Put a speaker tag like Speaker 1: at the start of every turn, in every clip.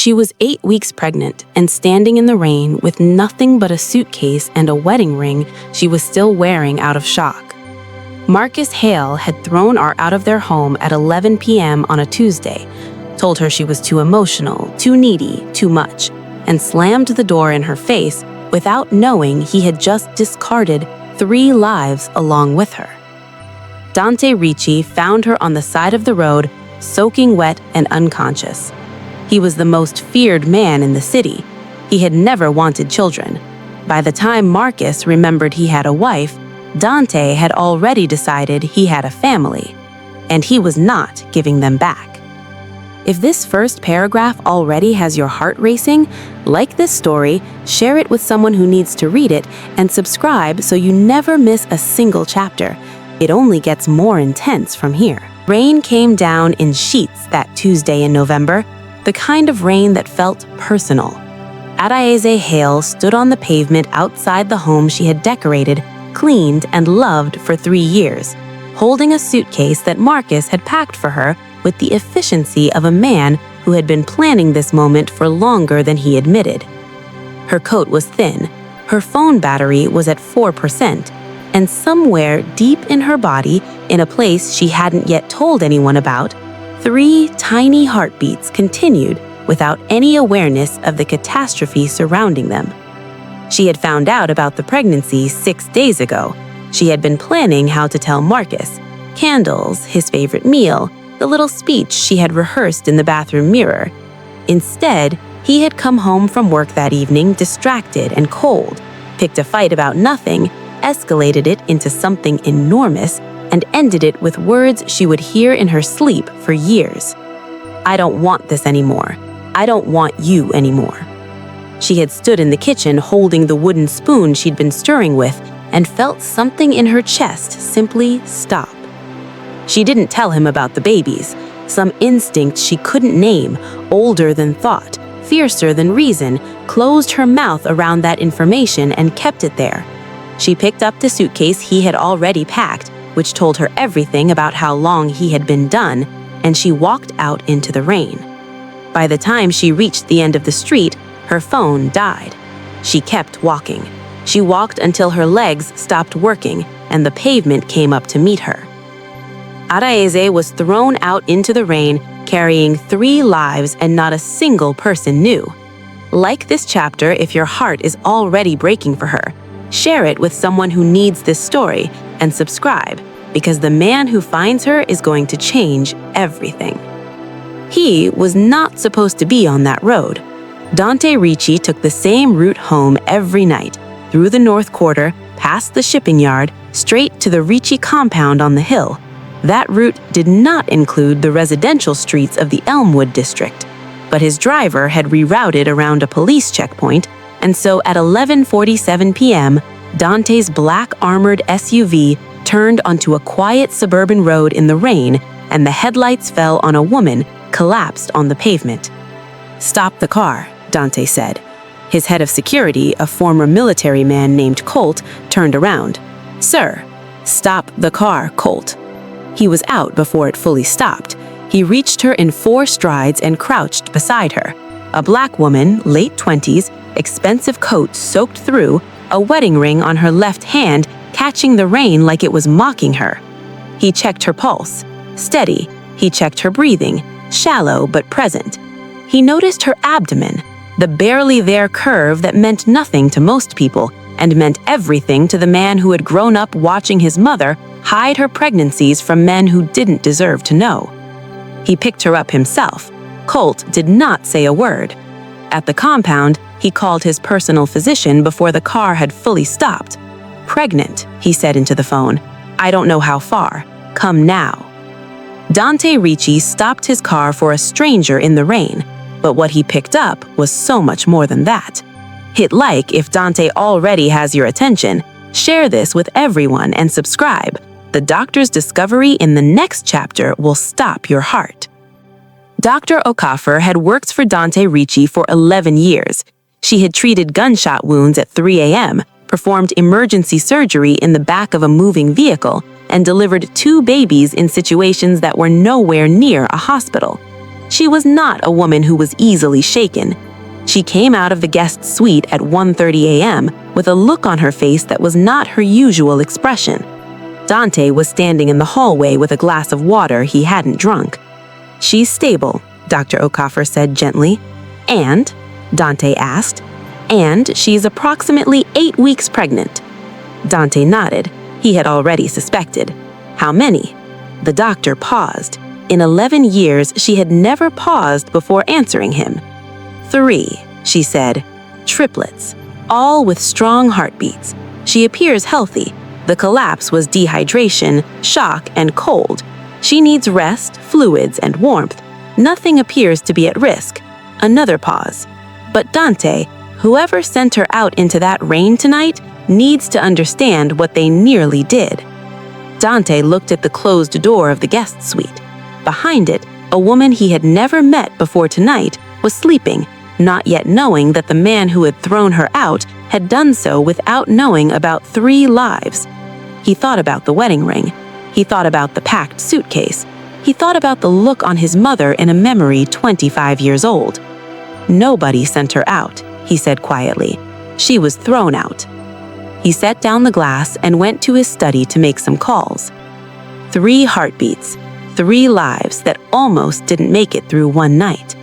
Speaker 1: She was 8 weeks pregnant and standing in the rain with nothing but a suitcase and a wedding ring she was still wearing out of shock. Marcus Hale had thrown her out of their home at 11 p.m. on a Tuesday, told her she was too emotional, too needy, too much, and slammed the door in her face without knowing he had just discarded 3 lives along with her. Dante Ricci found her on the side of the road, soaking wet and unconscious. He was the most feared man in the city. He had never wanted children. By the time Marcus remembered he had a wife, Dante had already decided he had a family, and he was not giving them back. If this first paragraph already has your heart racing, like this story, share it with someone who needs to read it, and subscribe so you never miss a single chapter. It only gets more intense from here. Rain came down in sheets that Tuesday in November, the kind of rain that felt personal. Adaeze Hale stood on the pavement outside the home she had decorated, cleaned, and loved for 3 years, holding a suitcase that Marcus had packed for her with the efficiency of a man who had been planning this moment for longer than he admitted. Her coat was thin, her phone battery was at 4%, and somewhere deep in her body, in a place she hadn't yet told anyone about, 3 tiny heartbeats continued without any awareness of the catastrophe surrounding them. She had found out about the pregnancy 6 days ago. She had been planning how to tell Marcus, candles, his favorite meal, the little speech she had rehearsed in the bathroom mirror. Instead, he had come home from work that evening distracted and cold, picked a fight about nothing, escalated it into something enormous, and ended it with words she would hear in her sleep for years. "I don't want this anymore. I don't want you anymore." She had stood in the kitchen holding the wooden spoon she'd been stirring with and felt something in her chest simply stop. She didn't tell him about the babies, some instinct she couldn't name, older than thought, fiercer than reason, closed her mouth around that information and kept it there. She picked up the suitcase he had already packed, which told her everything about how long he had been done, and she walked out into the rain. By the time she reached the end of the street, her phone died. She kept walking. She walked until her legs stopped working and the pavement came up to meet her. Adaeze was thrown out into the rain, carrying 3 lives, and not a single person knew. Like this chapter if your heart is already breaking for her. Share it with someone who needs this story, and subscribe, because the man who finds her is going to change everything. He was not supposed to be on that road. Dante Ricci took the same route home every night, through the North Quarter, past the shipping yard, straight to the Ricci compound on the hill. That route did not include the residential streets of the Elmwood district, but his driver had rerouted around a police checkpoint, and so at 11:47 p.m., Dante's black armored SUV turned onto a quiet suburban road in the rain, and the headlights fell on a woman collapsed on the pavement. "Stop the car," Dante said. His head of security, a former military man named Colt, turned around. "Sir, stop the car, Colt." He was out before it fully stopped. He reached her in 4 strides and crouched beside her. A black woman, late 20s, expensive coat soaked through, a wedding ring on her left hand, catching the rain like it was mocking her. He checked her pulse. Steady. He checked her breathing, shallow but present. He noticed her abdomen, the barely there curve that meant nothing to most people and meant everything to the man who had grown up watching his mother hide her pregnancies from men who didn't deserve to know. He picked her up himself. Colt did not say a word. At the compound, he called his personal physician before the car had fully stopped. "Pregnant," he said into the phone. "I don't know how far. Come now." Dante Ricci stopped his car for a stranger in the rain, but what he picked up was so much more than that. Hit like if Dante already has your attention. Share this with everyone and subscribe. The doctor's discovery in the next chapter will stop your heart. Dr. Okafor had worked for Dante Ricci for 11 years. She had treated gunshot wounds at 3 a.m., performed emergency surgery in the back of a moving vehicle, and delivered 2 babies in situations that were nowhere near a hospital. She was not a woman who was easily shaken. She came out of the guest suite at 1:30 a.m. with a look on her face that was not her usual expression. Dante was standing in the hallway with a glass of water he hadn't drunk. "She's stable," Dr. Okafor said gently. "And?" Dante asked. "And she's approximately 8 weeks pregnant." Dante nodded. He had already suspected. "How many?" The doctor paused. In 11 years, she had never paused before answering him. "3," she said. "Triplets, all with strong heartbeats. She appears healthy. The collapse was dehydration, shock, and cold. She needs rest, fluids, and warmth. Nothing appears to be at risk." Another pause. "But Dante, whoever sent her out into that rain tonight needs to understand what they nearly did." Dante looked at the closed door of the guest suite. Behind it, a woman he had never met before tonight was sleeping, not yet knowing that the man who had thrown her out had done so without knowing about 3 lives. He thought about the wedding ring. He thought about the packed suitcase. He thought about the look on his mother in a memory 25 years old. "Nobody sent her out," he said quietly. "She was thrown out." He set down the glass and went to his study to make some calls. 3 heartbeats, 3 lives that almost didn't make it through one night.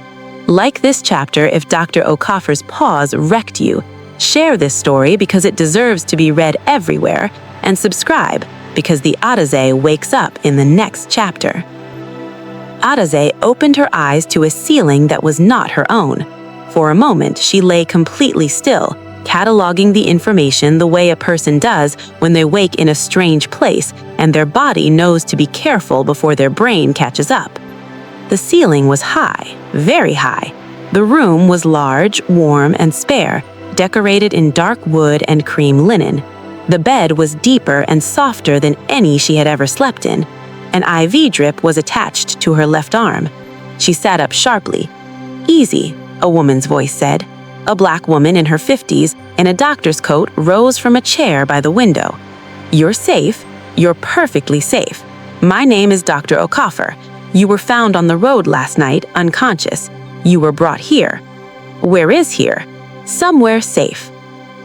Speaker 1: Like this chapter if Dr. Okafor's pause wrecked you. Share this story because it deserves to be read everywhere, and subscribe because the Adaeze wakes up in the next chapter. Adaeze opened her eyes to a ceiling that was not her own. For a moment, she lay completely still, cataloging the information the way a person does when they wake in a strange place and their body knows to be careful before their brain catches up. The ceiling was high, very high. The room was large, warm, and spare, decorated in dark wood and cream linen. The bed was deeper and softer than any she had ever slept in. An IV drip was attached to her left arm. She sat up sharply. "Easy," a woman's voice said. A black woman in her 50s in a doctor's coat rose from a chair by the window. "You're safe. You're perfectly safe. My name is Dr. Okafor. You were found on the road last night, unconscious. You were brought here." "Where is here?" "Somewhere safe."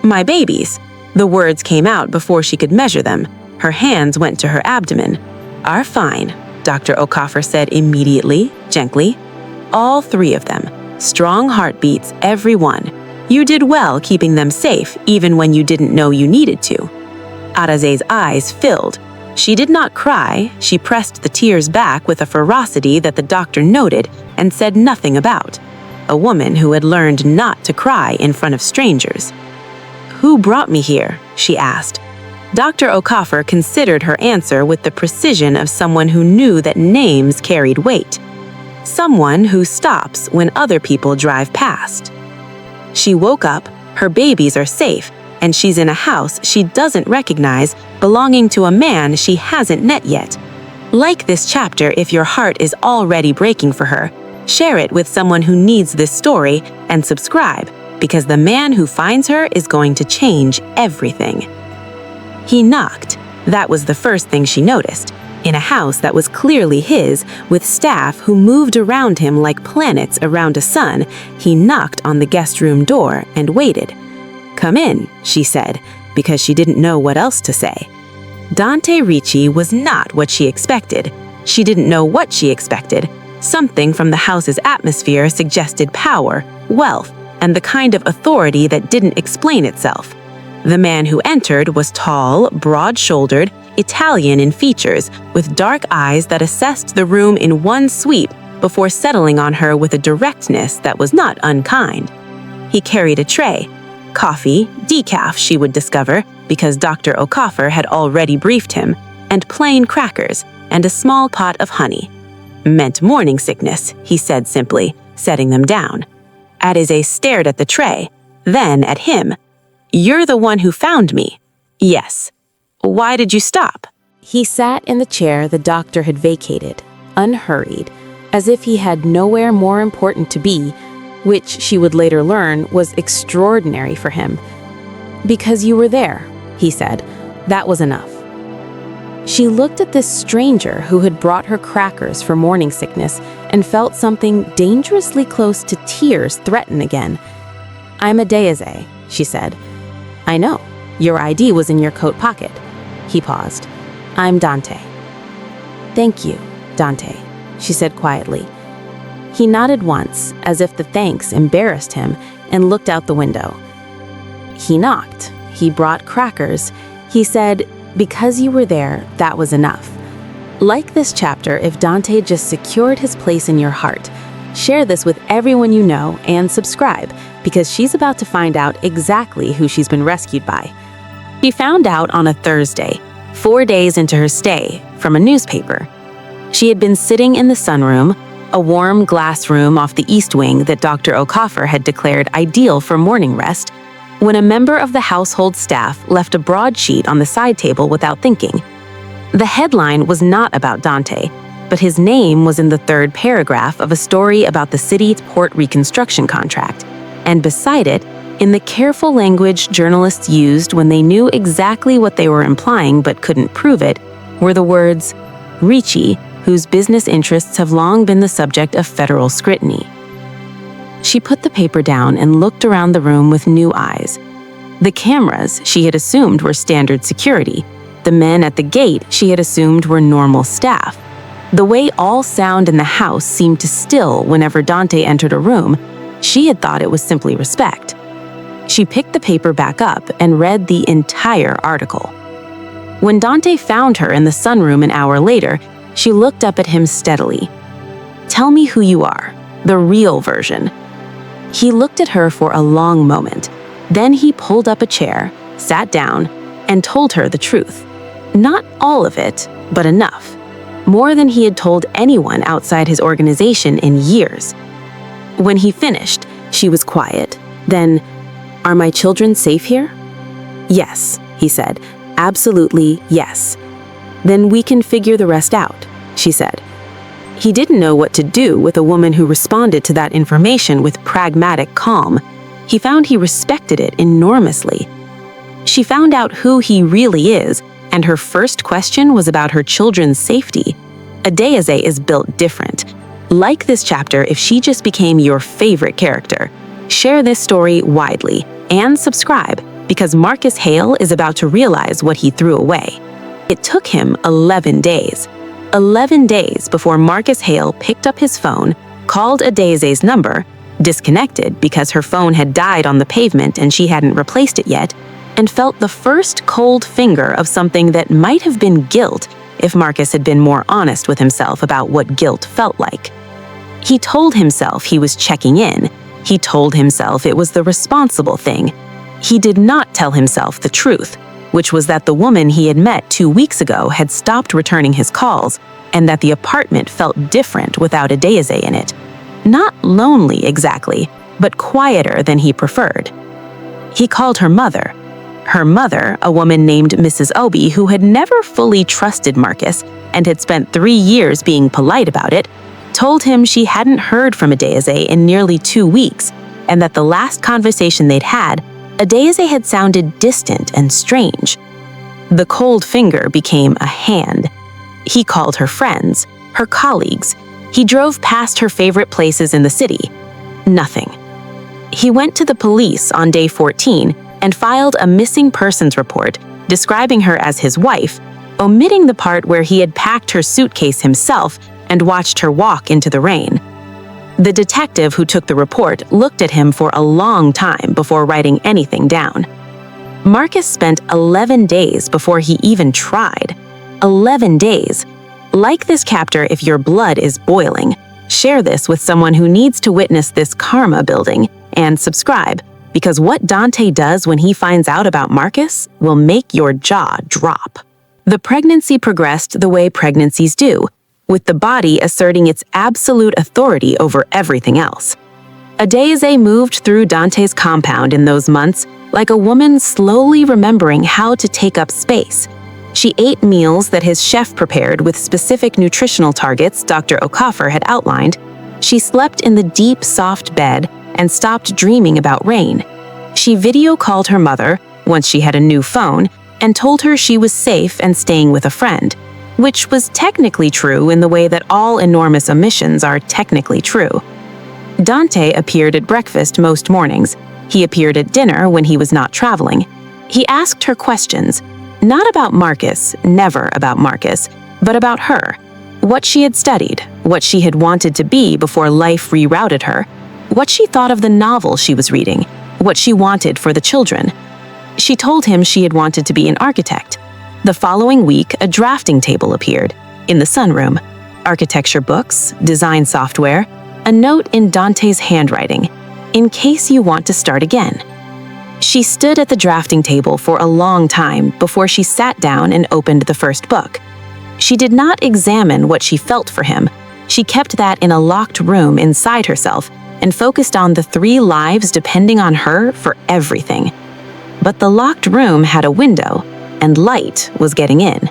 Speaker 1: "My babies." The words came out before she could measure them. Her hands went to her abdomen. "Are fine," Dr. Okafor said immediately, gently. "All 3 of them. Strong heartbeats, every one. You did well keeping them safe even when you didn't know you needed to." Adaze's eyes filled. She did not cry. She pressed the tears back with a ferocity that the doctor noted and said nothing about. A woman who had learned not to cry in front of strangers. "Who brought me here?" she asked. Dr. Okafor considered her answer with the precision of someone who knew that names carried weight. Someone who stops when other people drive past. She woke up, her babies are safe, and she's in a house she doesn't recognize belonging to a man she hasn't met yet. Like this chapter if your heart is already breaking for her. Share it with someone who needs this story and subscribe because the man who finds her is going to change everything. He knocked. That was the first thing she noticed. In a house that was clearly his, with staff who moved around him like planets around a sun, he knocked on the guest room door and waited. "Come in," she said, because she didn't know what else to say. Dante Ricci was not what she expected. She didn't know what she expected. Something from the house's atmosphere suggested power, wealth, and the kind of authority that didn't explain itself. The man who entered was tall, broad-shouldered, Italian in features, with dark eyes that assessed the room in one sweep before settling on her with a directness that was not unkind. He carried a tray. Coffee, decaf, she would discover, because Dr. Okafor had already briefed him, and plain crackers, and a small pot of honey. "Meant morning sickness," he said simply, setting them down. Adaeze stared at the tray, then at him. "You're the one who found me." "Yes." "Why did you stop?" He sat in the chair the doctor had vacated, unhurried, as if he had nowhere more important to be, which she would later learn was extraordinary for him. "Because you were there," he said. "That was enough." She looked at this stranger who had brought her crackers for morning sickness and felt something dangerously close to tears threaten again. "I'm Adaeze," she said. "I know. Your ID was in your coat pocket." He paused. "I'm Dante." "Thank you, Dante," she said quietly. He nodded once, as if the thanks embarrassed him, and looked out the window. He knocked. He brought crackers. He said, "Because you were there, that was enough." Like this chapter, if Dante just secured his place in your heart, share this with everyone you know and subscribe, because she's about to find out exactly who she's been rescued by. She found out on a Thursday, 4 days into her stay, from a newspaper. She had been sitting in the sunroom, a warm glass room off the east wing that Dr. Okafor had declared ideal for morning rest, when a member of the household staff left a broadsheet on the side table without thinking. The headline was not about Dante, but his name was in the third paragraph of a story about the city's port reconstruction contract, and beside it, in the careful language journalists used when they knew exactly what they were implying but couldn't prove it, were the words, "Ricci, whose business interests have long been the subject of federal scrutiny." She put the paper down and looked around the room with new eyes. The cameras she had assumed were standard security. The men at the gate she had assumed were normal staff. The way all sound in the house seemed to still whenever Dante entered a room, she had thought it was simply respect. She picked the paper back up and read the entire article. When Dante found her in the sunroom an hour later, she looked up at him steadily. "Tell me who you are, the real version." He looked at her for a long moment. Then he pulled up a chair, sat down, and told her the truth. Not all of it, but enough. More than he had told anyone outside his organization in years. When he finished, she was quiet. Then, "Are my children safe here?" "Yes," he said. "Absolutely yes." "Then we can figure the rest out," she said. He didn't know what to do with a woman who responded to that information with pragmatic calm. He found he respected it enormously. She found out who he really is, and her first question was about her children's safety. Adaeze is built different. Like this chapter if she just became your favorite character. Share this story widely, and subscribe, because Marcus Hale is about to realize what he threw away. It took him 11 days. 11 days before Marcus Hale picked up his phone, called Adaeze's number, disconnected because her phone had died on the pavement and she hadn't replaced it yet, and felt the first cold finger of something that might have been guilt if Marcus had been more honest with himself about what guilt felt like. He told himself he was checking in. He told himself it was the responsible thing. He did not tell himself the truth, which was that the woman he had met 2 weeks ago had stopped returning his calls, and that the apartment felt different without Adaeze in it. Not lonely exactly, but quieter than he preferred. He called her mother. Her mother, a woman named Mrs. Obi, who had never fully trusted Marcus and had spent 3 years being polite about it, told him she hadn't heard from Adaeze in nearly 2 weeks, and that the last conversation they'd had, Adaeze had sounded distant and strange. The cold finger became a hand. He called her friends, her colleagues. He drove past her favorite places in the city. Nothing. He went to the police on day 14 and filed a missing persons report describing her as his wife, omitting the part where he had packed her suitcase himself and watched her walk into the rain. The detective who took the report looked at him for a long time before writing anything down. Marcus spent 11 days before he even tried. 11 days. Like this chapter if your blood is boiling. Share this with someone who needs to witness this karma building, and subscribe, because what Dante does when he finds out about Marcus will make your jaw drop. The pregnancy progressed the way pregnancies do, with the body asserting its absolute authority over everything else. Adaeze moved through Dante's compound in those months like a woman slowly remembering how to take up space. She ate meals that his chef prepared with specific nutritional targets Dr. Okafor had outlined. She slept in the deep, soft bed and stopped dreaming about rain. She video called her mother, once she had a new phone, and told her she was safe and staying with a friend, which was technically true in the way that all enormous omissions are technically true. Dante appeared at breakfast most mornings. He appeared at dinner when he was not traveling. He asked her questions, not about Marcus, never about Marcus, but about her, what she had studied, what she had wanted to be before life rerouted her, what she thought of the novel she was reading, what she wanted for the children. She told him she had wanted to be an architect. The following week, a drafting table appeared in the sunroom, architecture books, design software, a note in Dante's handwriting, in case you want to start again. She stood at the drafting table for a long time before she sat down and opened the first book. She did not examine what she felt for him. She kept that in a locked room inside herself and focused on the 3 lives depending on her for everything. But the locked room had a window, and light was getting in.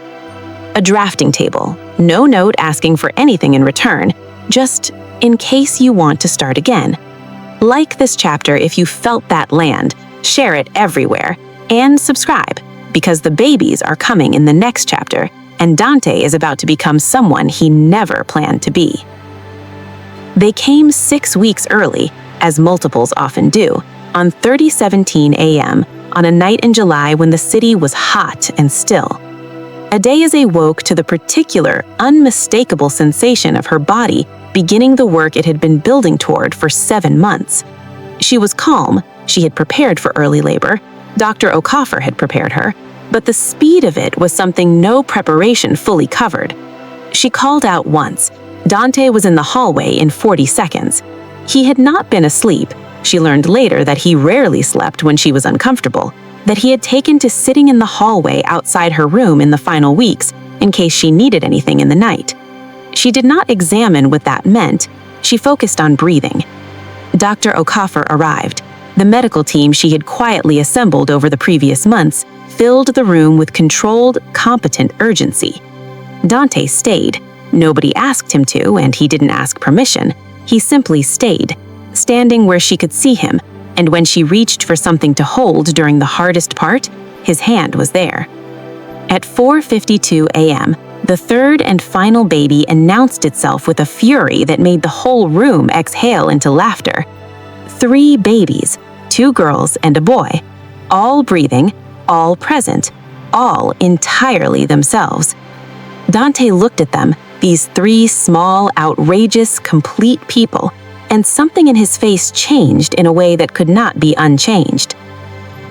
Speaker 1: A drafting table, no note asking for anything in return, just in case you want to start again. Like this chapter if you felt that land, share it everywhere, and subscribe, because the babies are coming in the next chapter, and Dante is about to become someone he never planned to be. They came 6 weeks early, as multiples often do, on 30:17 a.m., on a night in July when the city was hot and still. Adaeze woke to the particular, unmistakable sensation of her body beginning the work it had been building toward for 7 months. She was calm. She had prepared for early labor. Dr. Okafor had prepared her, but the speed of it was something no preparation fully covered. She called out once. Dante was in the hallway in 40 seconds. He had not been asleep. She learned later that he rarely slept when she was uncomfortable, that he had taken to sitting in the hallway outside her room in the final weeks in case she needed anything in the night. She did not examine what that meant. She focused on breathing. Dr. Okafor arrived. The medical team she had quietly assembled over the previous months filled the room with controlled, competent urgency. Dante stayed. Nobody asked him to, and he didn't ask permission. He simply stayed, standing where she could see him, and when she reached for something to hold during the hardest part, his hand was there. At 4:52 a.m., the third and final baby announced itself with a fury that made the whole room exhale into laughter. 3 babies, 2 girls and a boy, all breathing, all present, all entirely themselves. Dante looked at them, these 3 small, outrageous, complete people, and something in his face changed in a way that could not be unchanged.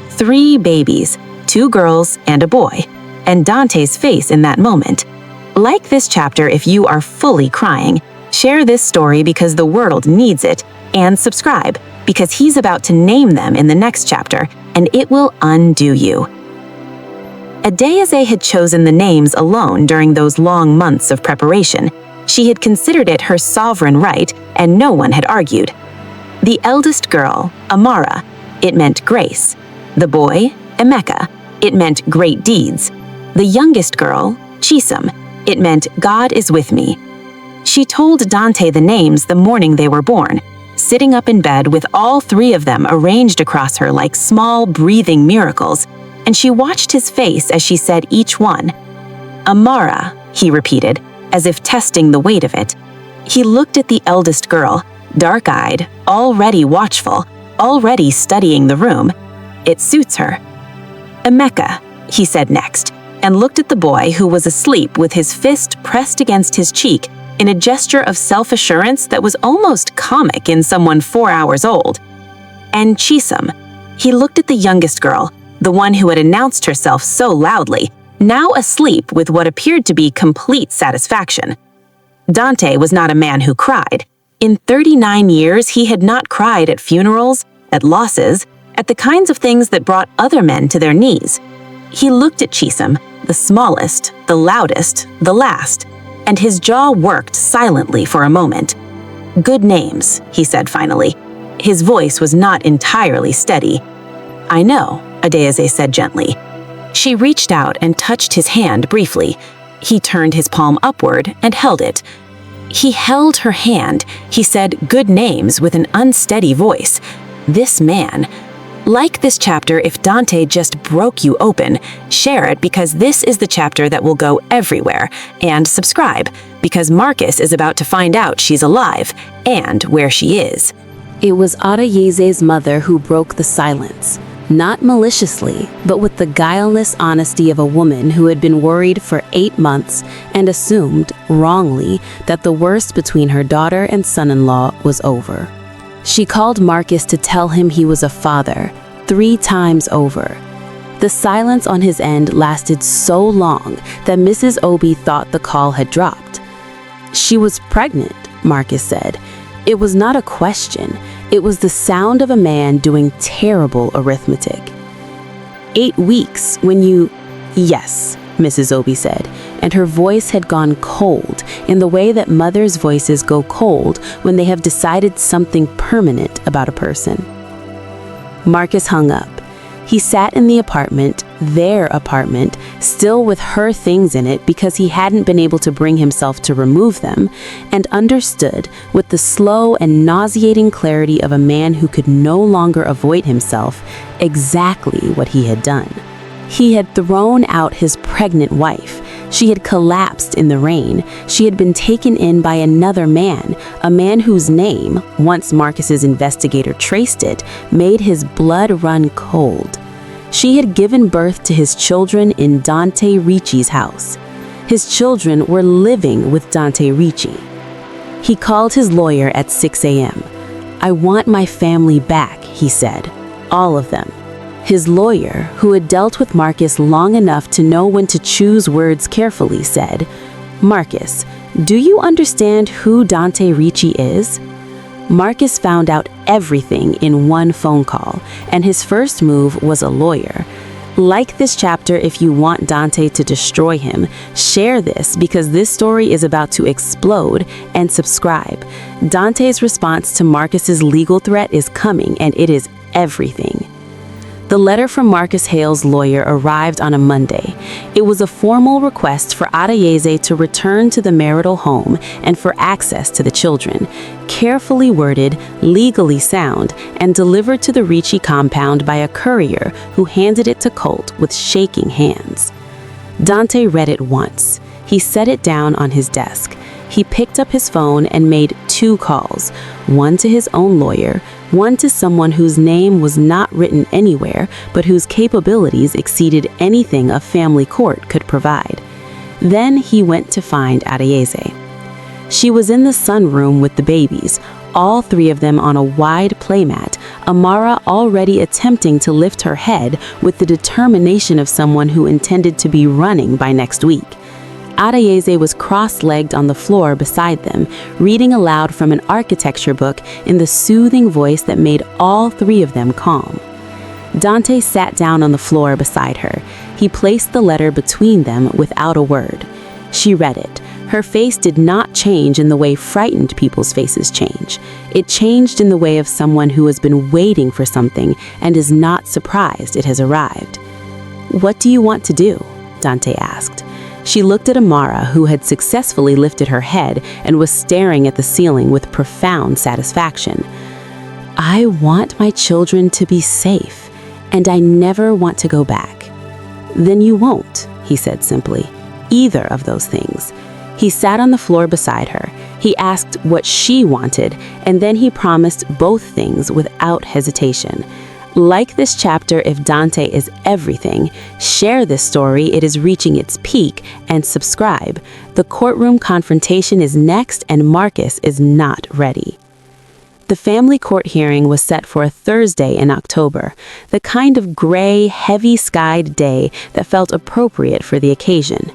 Speaker 1: 3 babies, 2 girls and a boy, and Dante's face in that moment. Like this chapter if you are fully crying, share this story because the world needs it, and subscribe because he's about to name them in the next chapter, and it will undo you. Adaeze had chosen the names alone during those long months of preparation. She had considered it her sovereign right, and no one had argued. The eldest girl, Amara, it meant grace. The boy, Emeka, it meant great deeds. The youngest girl, Chisom, it meant God is with me. She told Dante the names the morning they were born, sitting up in bed with all 3 of them arranged across her like small breathing miracles, and she watched his face as she said each one. Amara, he repeated, as if testing the weight of it. He looked at the eldest girl, dark-eyed, already watchful, already studying the room. It suits her. Emeka, he said next, and looked at the boy who was asleep with his fist pressed against his cheek in a gesture of self-assurance that was almost comic in someone 4 hours old. And Chisom, he looked at the youngest girl, the one who had announced herself so loudly, now asleep with what appeared to be complete satisfaction. Dante was not a man who cried. In 39 years, he had not cried at funerals, at losses, at the kinds of things that brought other men to their knees. He looked at Chisom, the smallest, the loudest, the last, and his jaw worked silently for a moment. Good names, he said finally. His voice was not entirely steady. I know, Adaeze said gently. She reached out and touched his hand briefly. He turned his palm upward and held it. He held her hand. He said good names with an unsteady voice. This man,
Speaker 2: Like this chapter if Dante just broke you open. Share it because this is the chapter that will go everywhere. And subscribe because Marcus is about to find out she's alive and where she is.
Speaker 1: It was Adaeze's mother who broke the silence. Not maliciously, but with the guileless honesty of a woman who had been worried for 8 months and assumed, wrongly, that the worst between her daughter and son-in-law was over. She called Marcus to tell him he was a father, 3 times over. The silence on his end lasted so long that Mrs. Obi thought the call had dropped. She was pregnant, Marcus said. It was not a question. It was the sound of a man doing terrible arithmetic. 8 weeks when you... Yes, Mrs. Obi said, and her voice had gone cold in the way that mothers' voices go cold when they have decided something permanent about a person. Marcus hung up. He sat in the apartment, their apartment, still with her things in it because he hadn't been able to bring himself to remove them, and understood, with the slow and nauseating clarity of a man who could no longer avoid himself, exactly what he had done. He had thrown out his pregnant wife. She had collapsed in the rain. She had been taken in by another man, a man whose name, once Marcus's investigator traced it, made his blood run cold. She had given birth to his children in Dante Ricci's house. His children were living with Dante Ricci. He called his lawyer at 6 a.m. "I want my family back," he said. All of them. His lawyer, who had dealt with Marcus long enough to know when to choose words carefully, said, "Marcus, do you understand who Dante Ricci is?" Marcus found out everything in one phone call, and his first move was a lawyer. Like this chapter if you want Dante to destroy him. Share this because this story is about to explode, and subscribe. Dante's response to Marcus's legal threat is coming, and it is everything. The letter from Marcus Hale's lawyer arrived on a Monday. It was a formal request for Adaeze to return to the marital home and for access to the children, carefully worded, legally sound, and delivered to the Ricci compound by a courier who handed it to Colt with shaking hands. Dante read it once. He set it down on his desk. He picked up his phone and made 2 calls, one to his own lawyer, one to someone whose name was not written anywhere, but whose capabilities exceeded anything a family court could provide. Then he went to find Adaeze. She was in the sunroom with the babies, all 3 of them on a wide playmat, Amara already attempting to lift her head with the determination of someone who intended to be running by next week. Adaeze was cross-legged on the floor beside them, reading aloud from an architecture book in the soothing voice that made all 3 of them calm. Dante sat down on the floor beside her. He placed the letter between them without a word. She read it. Her face did not change in the way frightened people's faces change. It changed in the way of someone who has been waiting for something and is not surprised it has arrived. "What do you want to do?" Dante asked. She looked at Amara, who had successfully lifted her head and was staring at the ceiling with profound satisfaction. "I want my children to be safe, and I never want to go back." "Then you won't," he said simply. "Either of those things." He sat on the floor beside her. He asked what she wanted, and then he promised both things without hesitation. Like this chapter if Dante is everything, share this story, it is reaching its peak, and subscribe. The courtroom confrontation is next and Marcus is not ready. The family court hearing was set for a Thursday in October, the kind of gray, heavy-skied day that felt appropriate for the occasion.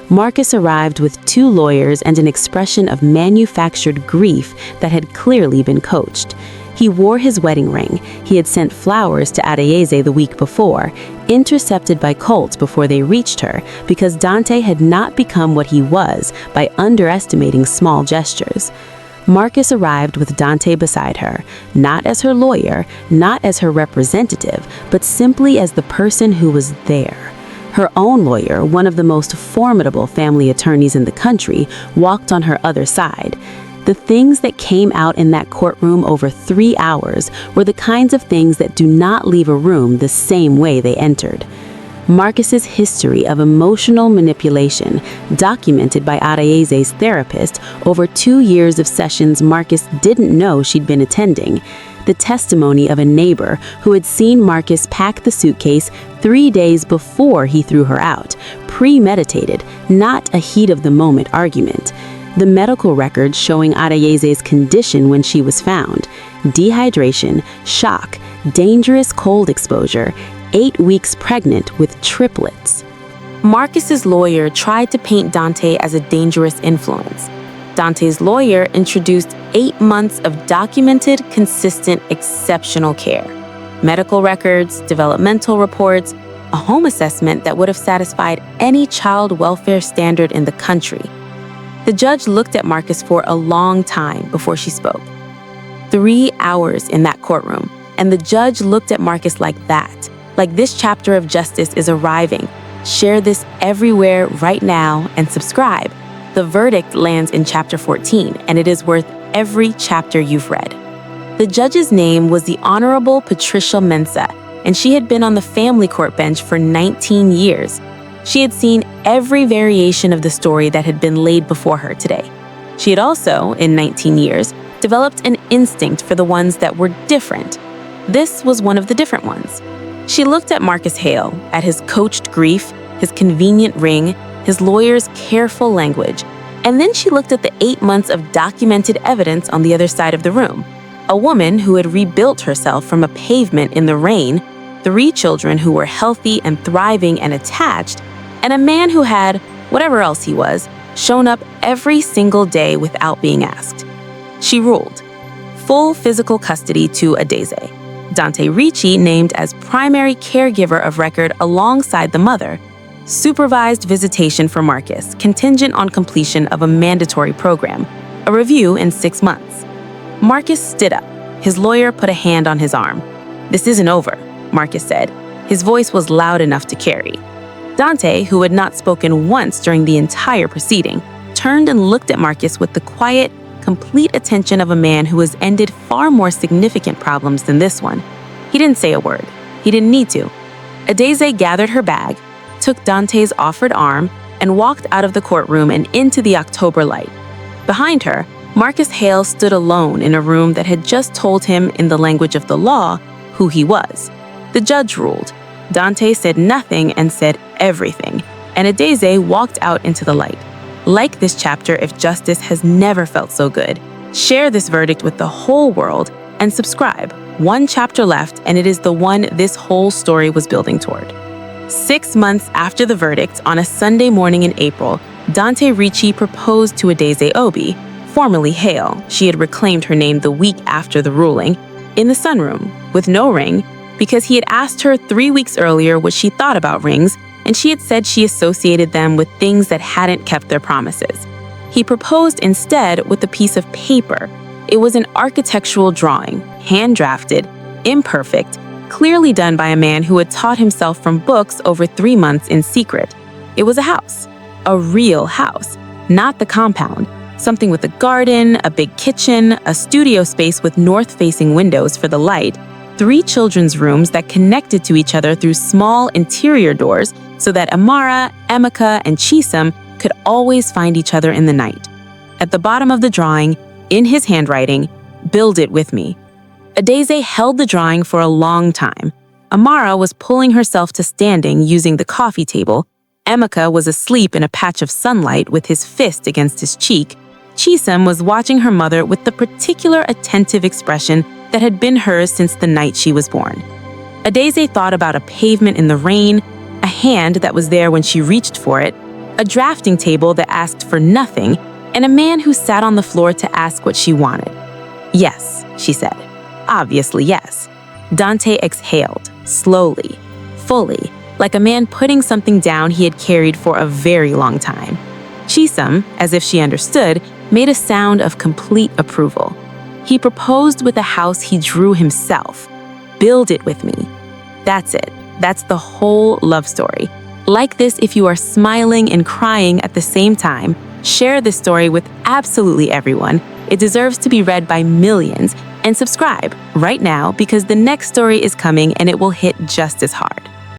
Speaker 1: Marcus arrived with 2 lawyers and an expression of manufactured grief that had clearly been coached. He wore his wedding ring. He had sent flowers to Adaeze the week before, intercepted by Colt before they reached her, because Dante had not become what he was by underestimating small gestures. Marcus arrived with Dante beside her, not as her lawyer, not as her representative, but simply as the person who was there. Her own lawyer, one of the most formidable family attorneys in the country, walked on her other side. The things that came out in that courtroom over 3 hours were the kinds of things that do not leave a room the same way they entered. Marcus's history of emotional manipulation, documented by Adaeze's therapist over 2 years of sessions Marcus didn't know she'd been attending. The testimony of a neighbor who had seen Marcus pack the suitcase 3 days before he threw her out, premeditated, not a heat-of-the-moment argument. The medical records showing Adaeze's condition when she was found: dehydration, shock, dangerous cold exposure, 8 weeks pregnant with triplets. Marcus's lawyer tried to paint Dante as a dangerous influence. Dante's lawyer introduced 8 months of documented, consistent, exceptional care. Medical records, developmental reports, a home assessment that would have satisfied any child welfare standard in the country. The judge looked at Marcus for a long time before she spoke. 3 hours in that courtroom, and the judge looked at Marcus like that, like this chapter of justice is arriving. Share this everywhere right now and subscribe. The verdict lands in chapter 14, and it is worth every chapter you've read. The judge's name was the Honorable Patricia Mensah, and she had been on the family court bench for 19 years. She had seen every variation of the story that had been laid before her today. She had also, in 19 years, developed an instinct for the ones that were different. This was one of the different ones. She looked at Marcus Hale, at his coached grief, his convenient ring, his lawyer's careful language, and then she looked at the 8 months of documented evidence on the other side of the room. A woman who had rebuilt herself from a pavement in the rain, 3 children who were healthy and thriving and attached, and a man who had, whatever else he was, shown up every single day without being asked. She ruled. Full physical custody to Adaeze. Dante Ricci named as primary caregiver of record alongside the mother. Supervised visitation for Marcus, contingent on completion of a mandatory program. A review in 6 months. Marcus stood up. His lawyer put a hand on his arm. "This isn't over," Marcus said. His voice was loud enough to carry. Dante, who had not spoken once during the entire proceeding, turned and looked at Marcus with the quiet, complete attention of a man who has ended far more significant problems than this one. He didn't say a word. He didn't need to. Adaeze gathered her bag, took Dante's offered arm, and walked out of the courtroom and into the October light. Behind her, Marcus Hale stood alone in a room that had just told him, in the language of the law, who he was. The judge ruled. Dante said nothing and said everything, and Adaeze walked out into the light. Like this chapter if justice has never felt so good. Share this verdict with the whole world and subscribe. 1 chapter left, and it is the one this whole story was building toward. 6 months after the verdict, on a Sunday morning in April, Dante Ricci proposed to Adaeze Obi, formerly Hale, she had reclaimed her name the week after the ruling, in the sunroom, with no ring, because he had asked her 3 weeks earlier what she thought about rings, and she had said she associated them with things that hadn't kept their promises. He proposed instead with a piece of paper. It was an architectural drawing, hand-drafted, imperfect, clearly done by a man who had taught himself from books over 3 months in secret. It was a house, a real house, not the compound, something with a garden, a big kitchen, a studio space with north-facing windows for the light, 3 children's rooms that connected to each other through small interior doors so that Amara, Emeka, and Chisum could always find each other in the night. At the bottom of the drawing, in his handwriting, "Build it with me." Adaeze held the drawing for a long time. Amara was pulling herself to standing using the coffee table. Emeka was asleep in a patch of sunlight with his fist against his cheek. Chisum was watching her mother with the particular attentive expression that had been hers since the night she was born. Adaeze thought about a pavement in the rain, a hand that was there when she reached for it, a drafting table that asked for nothing, and a man who sat on the floor to ask what she wanted. "Yes," she said. Obviously, yes. Dante exhaled, slowly, fully, like a man putting something down he had carried for a very long time. Chisum, as if she understood, made a sound of complete approval. He proposed with a house he drew himself. "Build it with me." That's it. That's the whole love story. Like this if you are smiling and crying at the same time. Share this story with absolutely everyone. It deserves to be read by millions. And subscribe right now because the next story is coming and it will hit just as hard.